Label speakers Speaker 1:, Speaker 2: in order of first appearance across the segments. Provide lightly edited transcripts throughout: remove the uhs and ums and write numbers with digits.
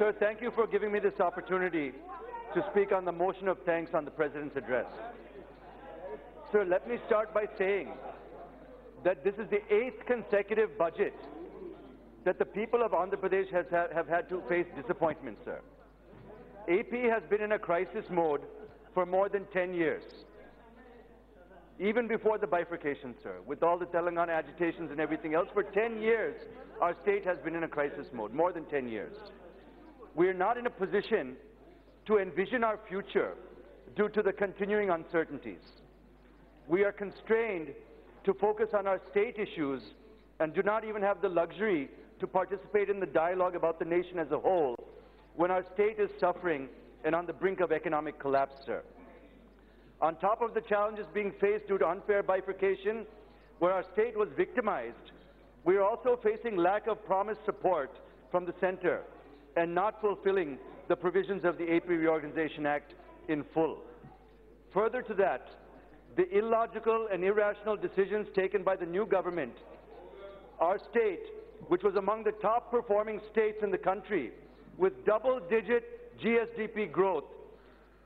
Speaker 1: Sir, thank you for giving me this opportunity to speak on the motion of thanks on the President's address. Sir, let me start by saying that this is the 8th consecutive budget that the people of Andhra Pradesh have had to face disappointment, sir. AP has been in a crisis mode for more than 10 years. Even before the bifurcation, sir, with all the Telangana agitations and everything else, for 10 years, our state has been in a crisis mode, more than 10 years. We are not in a position to envision our future due to the continuing uncertainties. We are constrained to focus on our state issues and do not even have the luxury to participate in the dialogue about the nation as a whole when our state is suffering and on the brink of economic collapse, sir. On top of the challenges being faced due to unfair bifurcation, where our state was victimized, we are also facing lack of promised support from the center and not fulfilling the provisions of the AP Reorganization Act in full. Further to that, the illogical and irrational decisions taken by the new government, our state, which was among the top performing states in the country, with double-digit GSDP growth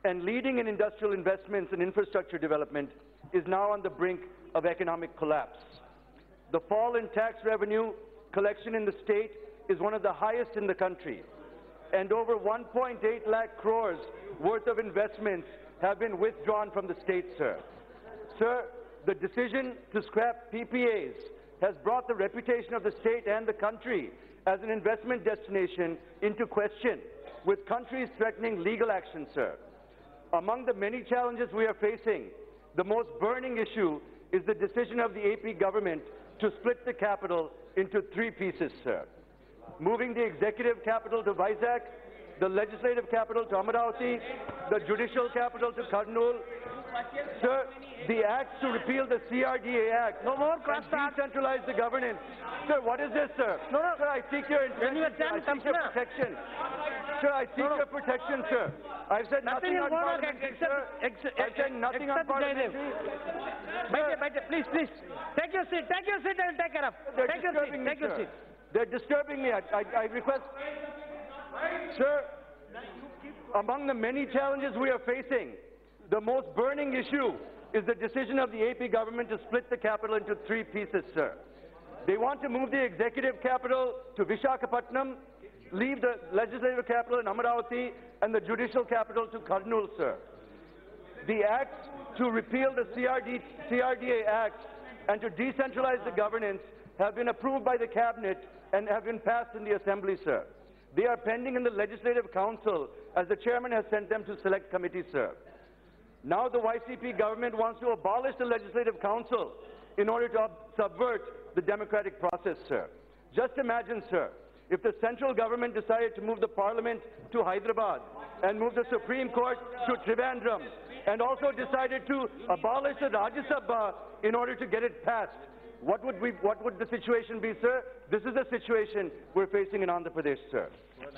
Speaker 1: and leading in industrial investments and infrastructure development, is now on the brink of economic collapse. The fall in tax revenue collection in the state is one of the highest in the country, and over 1.8 lakh crores worth of investments have been withdrawn from the state, sir. Sir, the decision to scrap PPAs has brought the reputation of the state and the country as an investment destination into question, with countries threatening legal action, sir. Among the many challenges we are facing, the most burning issue is the decision of the AP government to split the capital into 3 pieces, sir. Moving the executive capital to Vizag, the legislative capital to Amaravati, the judicial capital to Kurnool. Sir, the acts to repeal the CRDA Act and decentralize the governance. Sir, what is this, sir?
Speaker 2: No.
Speaker 1: Sir, I seek your protection. Sir, I seek your protection, sir. I've said nothing on parliamentary, sir. I've said nothing on parliamentary.
Speaker 2: Please. Take your seat and take care of. Take your seat.
Speaker 1: They're disturbing me. I request. Sir, among the many challenges we are facing, the most burning issue is the decision of the AP government to split the capital into 3 pieces, sir. They want to move the executive capital to Visakhapatnam, leave the legislative capital in Amaravati, and the judicial capital to Kurnool, sir. The acts to repeal the CRDA Act and to decentralize the governance have been approved by the Cabinet and have been passed in the Assembly, sir. They are pending in the Legislative Council as the Chairman has sent them to select committees, sir. Now the YCP government wants to abolish the Legislative Council in order to subvert the democratic process, sir. Just imagine, sir, if the central government decided to move the Parliament to Hyderabad and move the Supreme Court to Trivandrum and also decided to abolish the Rajya Sabha in order to get it passed. What would the situation be, sir? This is the situation we're facing in Andhra Pradesh, sir.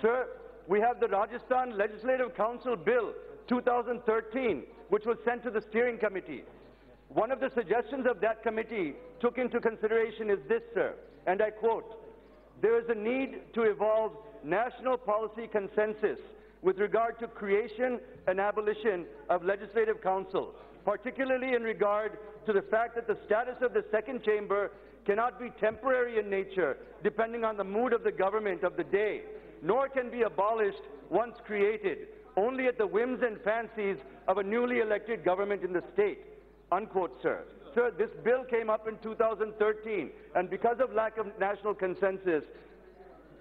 Speaker 1: Sir, we have the Rajasthan Legislative Council Bill 2013, which was sent to the steering committee. One of the suggestions of that committee took into consideration is this, sir, and I quote, "There is a need to evolve national policy consensus with regard to creation and abolition of legislative council, particularly in regard to the fact that the status of the second chamber cannot be temporary in nature, depending on the mood of the government of the day, nor can be abolished once created, only at the whims and fancies of a newly elected government in the state." Unquote, sir. Sir, this bill came up in 2013, and because of lack of national consensus,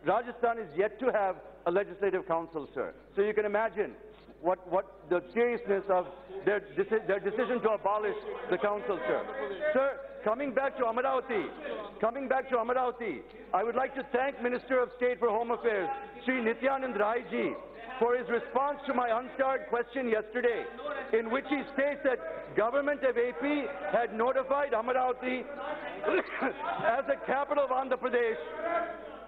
Speaker 1: Rajasthan is yet to have a legislative council, sir. So you can imagine what the seriousness of their decision to abolish the council, sir. Sir, coming back to Amaravati, I would like to thank Minister of State for Home Affairs, Sri Nityanand Rai ji, for his response to my unstarred question yesterday, in which he states that government of AP had notified Amaravati as a capital of Andhra Pradesh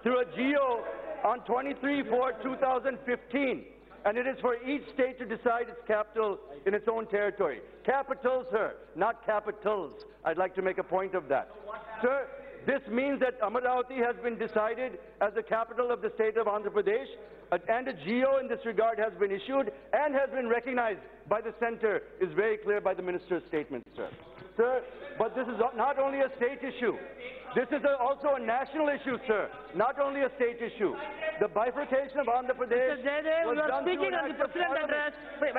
Speaker 1: through a GO on 23/4/2015, and it is for each state to decide its capital in its own territory. Capitals, sir, not capitals. I'd like to make a point of that. Sir, this means that Amaravati has been decided as the capital of the state of Andhra Pradesh, and a GO in this regard has been issued and has been recognized by the Centre, is very clear by the Minister's statement, sir. Sir, but this is not only a state issue. This is also a national issue, sir, not only a state issue. The bifurcation of Andhra Pradesh
Speaker 2: Mr. Jayadev,
Speaker 1: was
Speaker 2: you are
Speaker 1: done through
Speaker 2: speaking
Speaker 1: an
Speaker 2: on the
Speaker 1: act of
Speaker 2: President
Speaker 1: Parliament.
Speaker 2: address. Wait.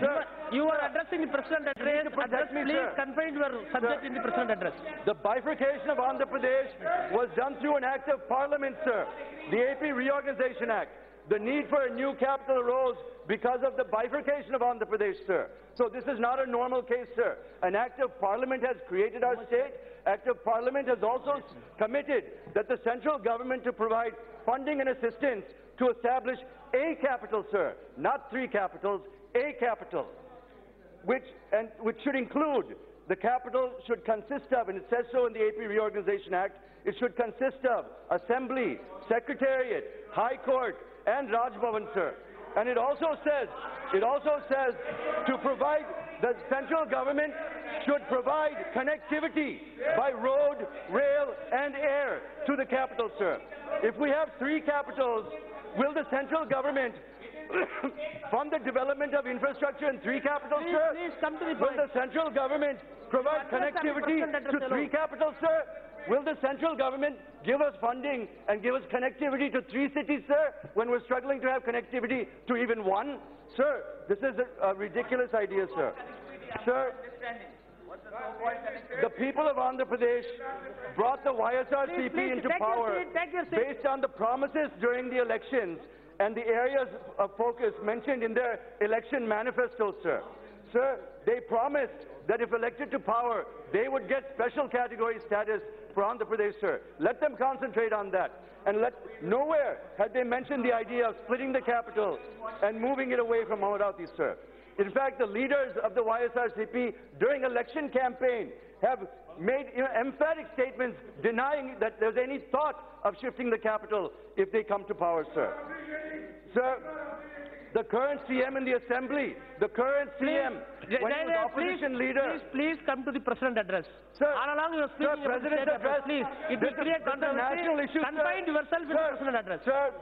Speaker 1: Sir,
Speaker 2: You are addressing the President address.
Speaker 1: protect me,
Speaker 2: Please
Speaker 1: sir.
Speaker 2: confine your subject in the President address.
Speaker 1: The bifurcation of Andhra Pradesh was done through an act of Parliament, sir, the AP Reorganization Act. The need for a new capital arose because of the bifurcation of Andhra Pradesh, sir. So this is not a normal case, sir. An act of Parliament has created our state. Act of Parliament has also committed that the central government to provide funding and assistance to establish a capital, sir, not 3 capitals, a capital, which should include, the capital should consist of, and it says so in the AP Reorganization Act, it should consist of Assembly, Secretariat, High Court, and Raj Bhavan, sir. And it also says to provide, the central government should provide connectivity by road, rail, and air to the capital, sir. If we have 3 capitals, will the central government fund the development of infrastructure in 3 capitals, sir?
Speaker 2: Please come to the
Speaker 1: Will
Speaker 2: point.
Speaker 1: the central government provide connectivity to 3 capitals, sir? Will the central government give us funding and give us connectivity to 3 cities, sir, when we're struggling to have connectivity to even 1? Sir, this is a ridiculous idea, sir. Sir, the people of Andhra Pradesh brought the YSRCP
Speaker 2: Please,
Speaker 1: into
Speaker 2: take your
Speaker 1: power
Speaker 2: seat, take your seat.
Speaker 1: based on the promises during the elections and the areas of focus mentioned in their election manifestos, sir. Sir, they promised that if elected to power, they would get special category status for Andhra Pradesh, sir. Let them concentrate on that. And nowhere had they mentioned the idea of splitting the capital and moving it away from Amaravati, sir. In fact, the leaders of the YSRCP during election campaign have made emphatic statements denying that there's any thought of shifting the capital if they come to power, sir. Sir, the current CM in the Assembly, the current CM, when he was opposition leader...
Speaker 2: Please come to the President address.
Speaker 1: Sir,
Speaker 2: all along you are speaking
Speaker 1: sir,
Speaker 2: about the
Speaker 1: President's
Speaker 2: state
Speaker 1: address,
Speaker 2: please. It will create
Speaker 1: national
Speaker 2: controversy.
Speaker 1: issue,
Speaker 2: Confine
Speaker 1: sir.
Speaker 2: yourself in the President address.
Speaker 1: Sir,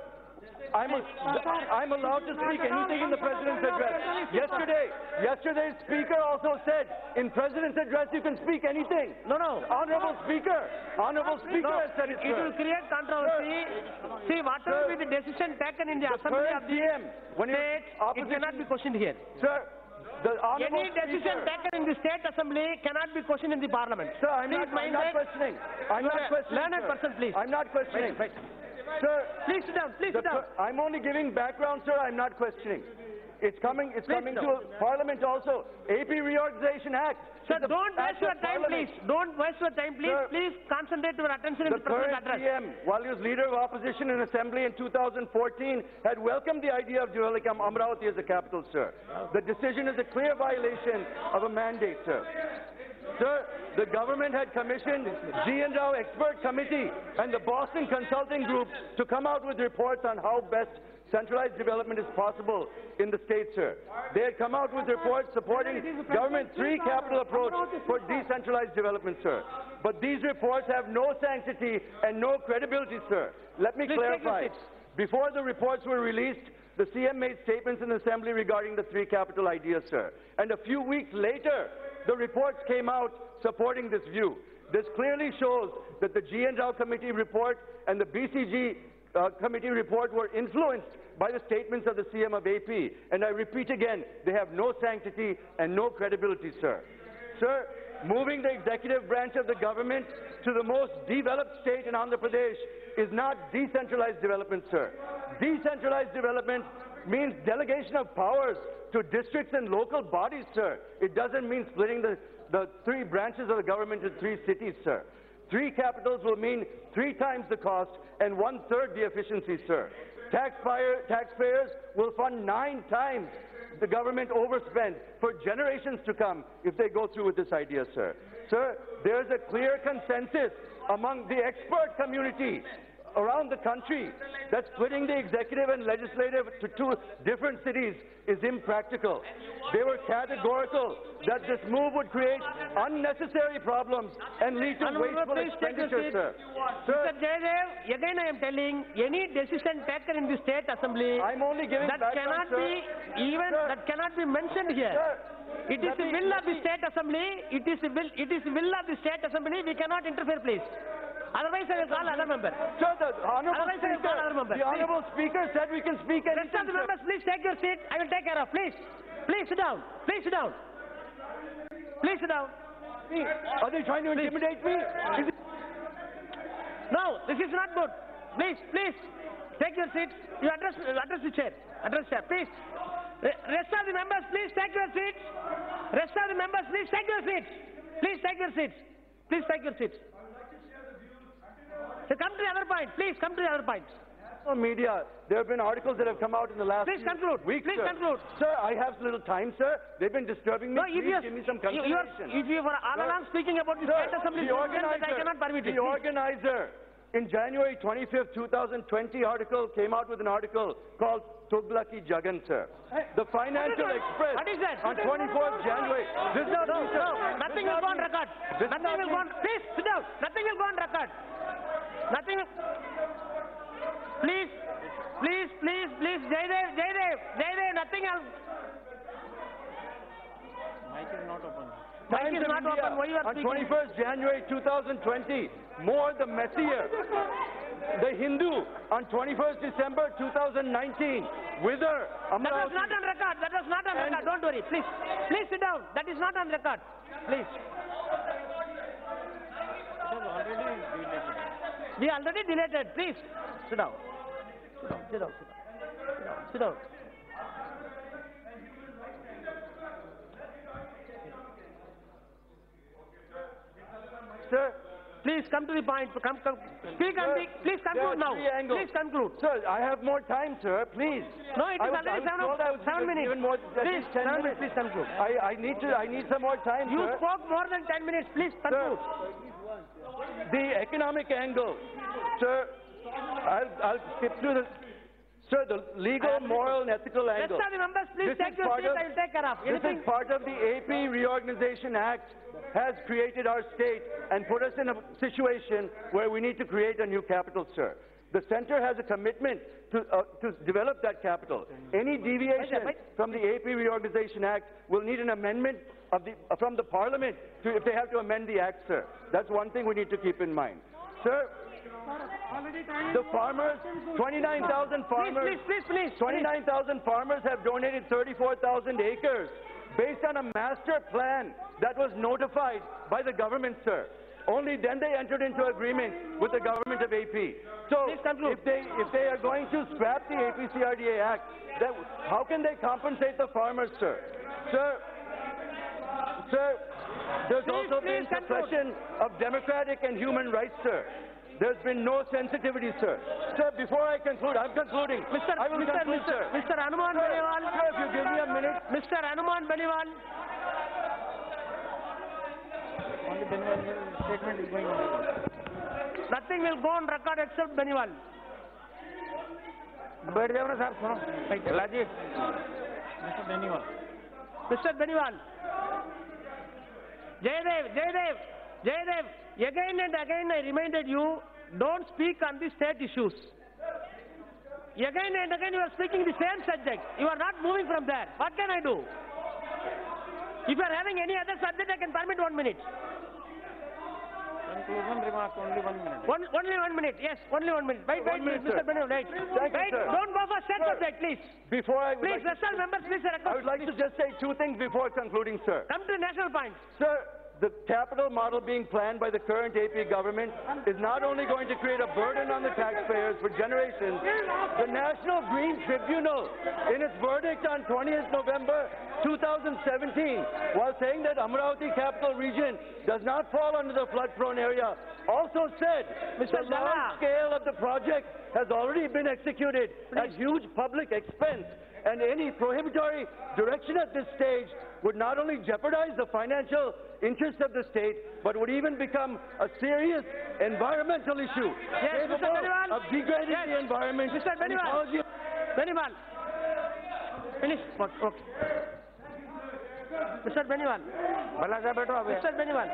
Speaker 1: I'm allowed to speak anything in the President's address. Yesterday's Speaker also said, in President's address you can speak anything.
Speaker 2: No.
Speaker 1: Honorable Speaker has said it,
Speaker 2: It will
Speaker 1: sir.
Speaker 2: create controversy. See, whatever be the decision taken in the Assembly of the
Speaker 1: CM, when
Speaker 2: state, it cannot be questioned here.
Speaker 1: Sir, the Honorable
Speaker 2: Any decision
Speaker 1: Speaker...
Speaker 2: taken in the State Assembly cannot be questioned in the Parliament.
Speaker 1: Sir, I'm
Speaker 2: Please
Speaker 1: not
Speaker 2: mind
Speaker 1: questioning. I'm
Speaker 2: You
Speaker 1: not
Speaker 2: are a
Speaker 1: questioning,
Speaker 2: learned
Speaker 1: sir.
Speaker 2: person, please.
Speaker 1: I'm not questioning.
Speaker 2: Wait.
Speaker 1: Sir,
Speaker 2: Please sit down. Please sit down.
Speaker 1: I'm only giving background, sir. I'm not questioning. It's coming to Parliament also. AP Reorganization Act.
Speaker 2: Sir,
Speaker 1: It's the
Speaker 2: don't waste
Speaker 1: act
Speaker 2: your
Speaker 1: of
Speaker 2: time,
Speaker 1: Parliament.
Speaker 2: please. Don't waste your time, please.
Speaker 1: Sir,
Speaker 2: Please concentrate your attention in
Speaker 1: The
Speaker 2: the President's
Speaker 1: current
Speaker 2: address.
Speaker 1: CM, while he was leader of opposition in Assembly in 2014, had welcomed the idea of developing Amaravati as a capital, sir. The decision is a clear violation of a mandate, sir. Sir, the government had commissioned G. & Rao Expert Committee and the Boston Consulting Group to come out with reports on how best centralized development is possible in the state, sir. They had come out with reports supporting government's 3 capital approach for decentralized development, sir. But these reports have no sanctity and no credibility, sir. Let me clarify. Before the reports were released, the CM made statements in the Assembly regarding the 3 capital idea, sir. And a few weeks later, the reports came out supporting this view. This clearly shows that the G. & Rao Committee report and the BCG Committee report were influenced by the statements of the CM of AP. And I repeat again, they have no sanctity and no credibility, sir. Sir, moving the executive branch of the government to the most developed state in Andhra Pradesh is not decentralized development, sir. Decentralized development means delegation of powers to districts and local bodies, sir. It doesn't mean splitting the 3 branches of the government into 3 cities, sir. 3 capitals will mean 3 times the cost and 1/3 the efficiency, sir. Taxpayers will fund 9 times the government overspend for generations to come if they go through with this idea, sir. Sir, there's a clear consensus among the expert community around the country that splitting the executive and legislative to two different cities is impractical. They were categorical that this move would create unnecessary problems and lead to wasteful expenditure, sir.
Speaker 2: Mr. Jayadev, again I am telling, any decision taken in the state assembly
Speaker 1: I'm only giving
Speaker 2: that
Speaker 1: background,
Speaker 2: cannot be even
Speaker 1: Sir.
Speaker 2: that cannot be mentioned here.
Speaker 1: Sir,
Speaker 2: It is the will of the state assembly. It is the will of the state assembly. We cannot interfere, please. Otherwise, I will call other member.
Speaker 1: Sir, the Honorable
Speaker 2: Otherwise, I will call other member.
Speaker 1: Speaker, the Honorable Speaker said we can speak anything,
Speaker 2: Rest of the
Speaker 1: sir.
Speaker 2: members, please take your seat. I will take care of. Please, please sit down. Please sit down. Please sit down.
Speaker 1: Are they trying to intimidate me?
Speaker 2: No, this is not good. Please, please, take your seats. You address the chair. Address chair, please. Rest of the members, please take your seats. Rest of the members, please take your seats. Please take your seats. Please take your seats. So come to the other point. Please come to the other points.
Speaker 1: Media, there have been articles that have come out in the last
Speaker 2: Please conclude.
Speaker 1: weeks,
Speaker 2: Please
Speaker 1: sir.
Speaker 2: conclude.
Speaker 1: Sir, I have little time, sir. They've been disturbing me.
Speaker 2: No, if
Speaker 1: Please give me some consideration.
Speaker 2: if you were all along speaking about the
Speaker 1: Sir,
Speaker 2: state assembly,
Speaker 1: the
Speaker 2: that I cannot permit it.
Speaker 1: the organizer in January 25th, 2020 article came out with an article called Tuglaki Jagan, sir. The Financial Express
Speaker 2: What is that?
Speaker 1: on 24th January. This is not me, sir.
Speaker 2: Nothing will go on record. Nothing will go on. Please sit down. Nothing will go on record. Nothing. Please, please, please, please, Jayadev, nothing else. Mic is not open. Mic is not open. Why you are
Speaker 1: on
Speaker 2: speaking?
Speaker 1: 21st January 2020, more the messier. The Hindu on 21st December 2019, Wither,
Speaker 2: That was
Speaker 1: Amravati.
Speaker 2: not on record. That was not on record. Don't worry. Please, please sit down. That is not on record. Please. We already deleted. Please sit down. Sit down. Sit down. Sit down.
Speaker 1: Sir,
Speaker 2: Please come to the point. Come. Speak on the. Please conclude now. Please conclude.
Speaker 1: Sir, I have more time, sir. Please.
Speaker 2: No, it is
Speaker 1: I was
Speaker 2: already
Speaker 1: told I was
Speaker 2: 7 minutes.
Speaker 1: Even more,
Speaker 2: Please,
Speaker 1: 10
Speaker 2: 7
Speaker 1: minutes.
Speaker 2: minutes. Please conclude.
Speaker 1: I need some more time,
Speaker 2: You
Speaker 1: sir.
Speaker 2: spoke more than 10 minutes. Please conclude.
Speaker 1: The economic angle, sir. I'll skip through the. Sir, the legal, moral, and ethical angle.
Speaker 2: Rest of the members, please
Speaker 1: This
Speaker 2: take
Speaker 1: is
Speaker 2: your
Speaker 1: part
Speaker 2: seat.
Speaker 1: of-
Speaker 2: I will take care of.
Speaker 1: This
Speaker 2: Anything?
Speaker 1: is part of the AP Reorganization Act has created our state and put us in a situation where we need to create a new capital, sir. The center has a commitment to develop that capital. Any deviation from the AP Reorganization Act will need an amendment from the Parliament if they have to amend the Act, sir. That's one thing we need to keep in mind. Sir, the farmers, 29,000 farmers,
Speaker 2: Please.
Speaker 1: 29,000 farmers have donated 34,000 acres based on a master plan that was notified by the government, sir. Only then they entered into agreement with the government of AP. So
Speaker 2: Please conclude.
Speaker 1: if they are going to scrap the AP-CRDA Act, how can they compensate the farmers, sir? Sir, there's also been
Speaker 2: conclude.
Speaker 1: suppression of democratic and human rights, sir. There's been no sensitivity, sir. Sir, before I conclude, I'm concluding. I will conclude, sir.
Speaker 2: Mr. Hanuman Beniwal.
Speaker 1: Sir, if you give me a minute.
Speaker 2: Mr. Hanuman Beniwal.
Speaker 3: Only Beniwal statement is going on.
Speaker 2: Nothing will go on record except Beniwal.
Speaker 3: बैठ जाओ ना साहब सुनो लाजी mister Beniwal
Speaker 2: Mr. Beniwal. Jayadev, again and again I reminded you, don't speak on the state issues. Again and again you are speaking the same subject. You are not moving from there. What can I do? If you are having any other subject, I can permit 1 minute.
Speaker 3: conclusion remark only 1 minute.
Speaker 2: Only 1 minute. Yes, only 1 minute. Wait,
Speaker 1: minute,
Speaker 2: Mr.
Speaker 1: sir.
Speaker 2: Beniwal, wait.
Speaker 1: Thank you, sir.
Speaker 2: Don't go for state
Speaker 1: Sir.
Speaker 2: subject, please.
Speaker 1: Before I would
Speaker 2: Please,
Speaker 1: like to-
Speaker 2: national members, please, sir.
Speaker 1: I would like to just say two things before concluding, sir.
Speaker 2: Come to national points.
Speaker 1: Sir, the capital model being planned by the current AP government is not only going to create a burden on the taxpayers for generations, the National Green Tribunal, in its verdict on 20th November 2017, while saying that Amravati capital region does not fall under the flood-prone area, also said
Speaker 2: Mr.
Speaker 1: the large scale of the project has already been executed at huge public expense, and any prohibitory direction at this stage would not only jeopardize the financial interests of the state, but would even become a serious environmental issue
Speaker 2: Yes, Mr.
Speaker 1: capable
Speaker 2: Beniwal.
Speaker 1: of
Speaker 3: have degraded
Speaker 2: Yes.
Speaker 3: the environment.
Speaker 2: Mr.
Speaker 3: and it
Speaker 2: Beniwal.
Speaker 3: calls you-
Speaker 2: Beniwal. Finish. Okay. Mr. Beniwal.
Speaker 3: भला सा बैठो अबे
Speaker 2: Mr. Beniwal.